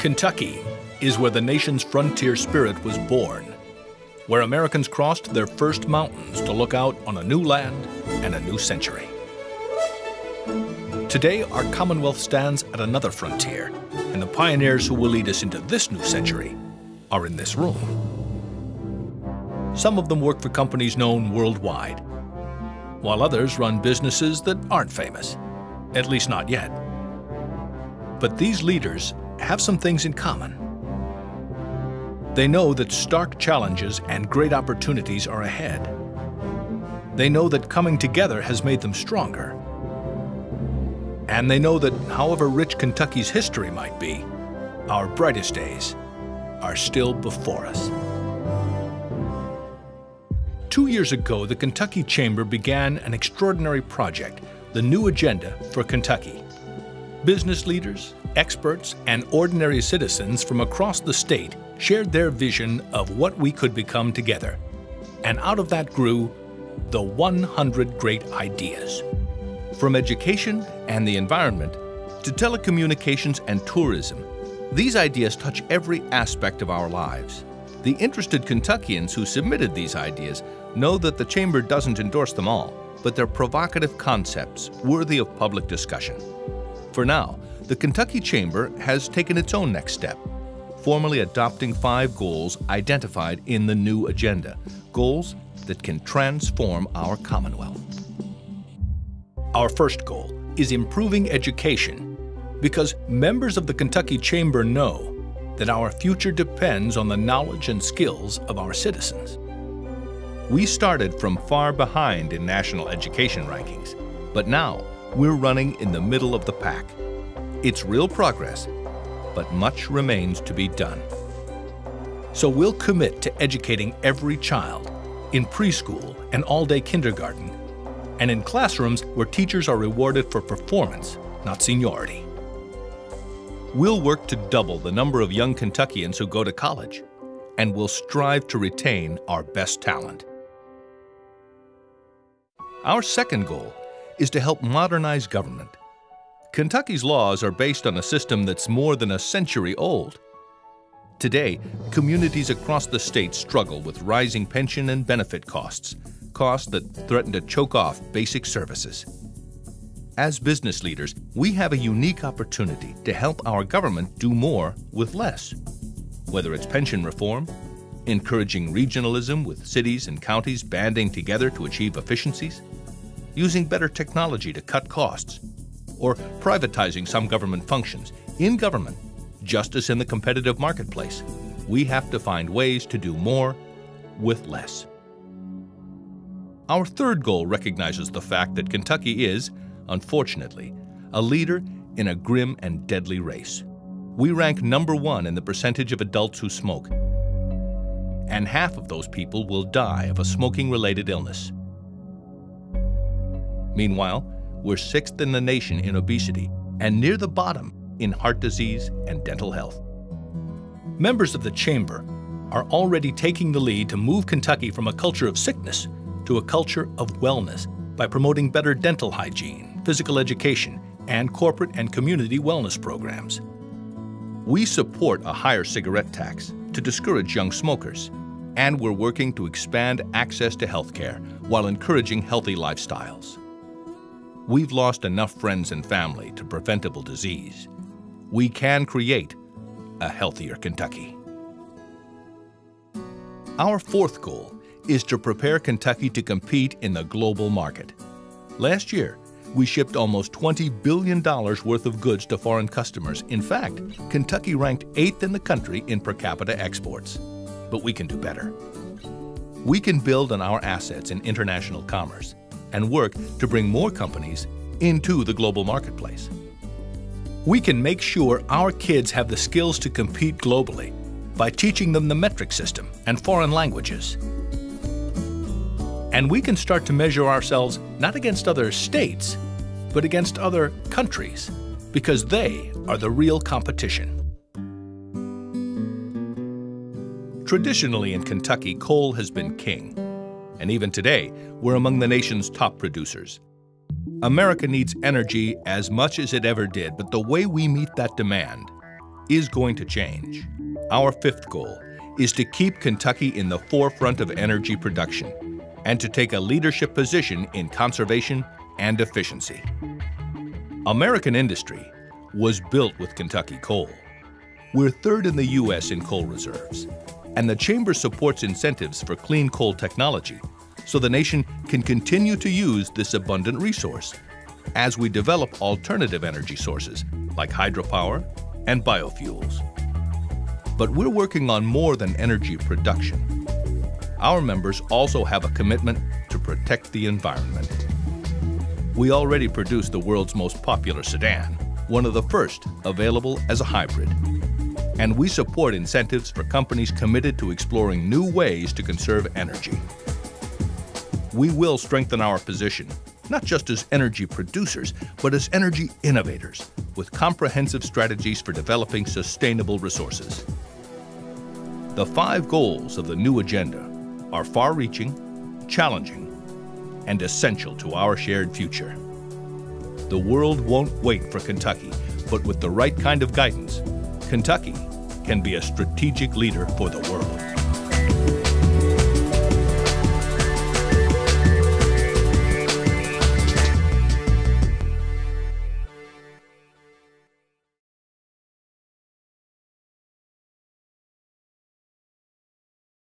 Kentucky is where the nation's frontier spirit was born, where Americans crossed their first mountains to look out on a new land and a new century. Today, our Commonwealth stands at another frontier, and the pioneers who will lead us into this new century are in this room. Some of them work for companies known worldwide, while others run businesses that aren't famous, at least not yet. But these leaders have some things in common. They know that stark challenges and great opportunities are ahead. They know that coming together has made them stronger. And they know that however rich Kentucky's history might be, our brightest days are still before us. 2 years ago, the Kentucky Chamber began an extraordinary project, the New Agenda for Kentucky. Business leaders, experts, and ordinary citizens from across the state shared their vision of what we could become together. And out of that grew the 100 Great Ideas. From education and the environment to telecommunications and tourism, these ideas touch every aspect of our lives. The interested Kentuckians who submitted these ideas know that the Chamber doesn't endorse them all, but they're provocative concepts worthy of public discussion. For now, the Kentucky Chamber has taken its own next step, formally adopting 5 goals identified in the New Agenda, goals that can transform our Commonwealth. Our first goal is improving education, because members of the Kentucky Chamber know that our future depends on the knowledge and skills of our citizens. We started from far behind in national education rankings, but now we're running in the middle of the pack. It's real progress, but much remains to be done. So we'll commit to educating every child in preschool and all-day kindergarten, and in classrooms where teachers are rewarded for performance, not seniority. We'll work to double the number of young Kentuckians who go to college, and we'll strive to retain our best talent. Our second goal is to help modernize government. Kentucky's laws are based on a system that's more than a century old. Today, communities across the state struggle with rising pension and benefit costs that threaten to choke off basic services. As business leaders, we have a unique opportunity to help our government do more with less. Whether it's pension reform, encouraging regionalism with cities and counties banding together to achieve efficiencies, using better technology to cut costs, or privatizing some government functions. In government, just as in the competitive marketplace, we have to find ways to do more with less. Our third goal recognizes the fact that Kentucky is, unfortunately, a leader in a grim and deadly race. We rank number 1 in the percentage of adults who smoke, and half of those people will die of a smoking-related illness. Meanwhile, we're 6th in the nation in obesity and near the bottom in heart disease and dental health. Members of the Chamber are already taking the lead to move Kentucky from a culture of sickness to a culture of wellness by promoting better dental hygiene, physical education, and corporate and community wellness programs. We support a higher cigarette tax to discourage young smokers, and we're working to expand access to health care while encouraging healthy lifestyles. We've lost enough friends and family to preventable disease. We can create a healthier Kentucky. Our fourth goal is to prepare Kentucky to compete in the global market. Last year, we shipped almost $20 billion worth of goods to foreign customers. In fact, Kentucky ranked 8th in the country in per capita exports. But we can do better. We can build on our assets in international commerce and work to bring more companies into the global marketplace. We can make sure our kids have the skills to compete globally by teaching them the metric system and foreign languages. And we can start to measure ourselves not against other states, but against other countries, because they are the real competition. Traditionally in Kentucky, coal has been king. And even today, we're among the nation's top producers. America needs energy as much as it ever did, but the way we meet that demand is going to change. Our fifth goal is to keep Kentucky in the forefront of energy production and to take a leadership position in conservation and efficiency. American industry was built with Kentucky coal. We're third in the U.S. in coal reserves, and the Chamber supports incentives for clean coal technology so the nation can continue to use this abundant resource as we develop alternative energy sources like hydropower and biofuels. But we're working on more than energy production. Our members also have a commitment to protect the environment. We already produce the world's most popular sedan, one of the first available as a hybrid. And we support incentives for companies committed to exploring new ways to conserve energy. We will strengthen our position, not just as energy producers, but as energy innovators, with comprehensive strategies for developing sustainable resources. The 5 goals of the new agenda are far-reaching, challenging, and essential to our shared future. The world won't wait for Kentucky, but with the right kind of guidance, Kentucky can be a strategic leader for the world.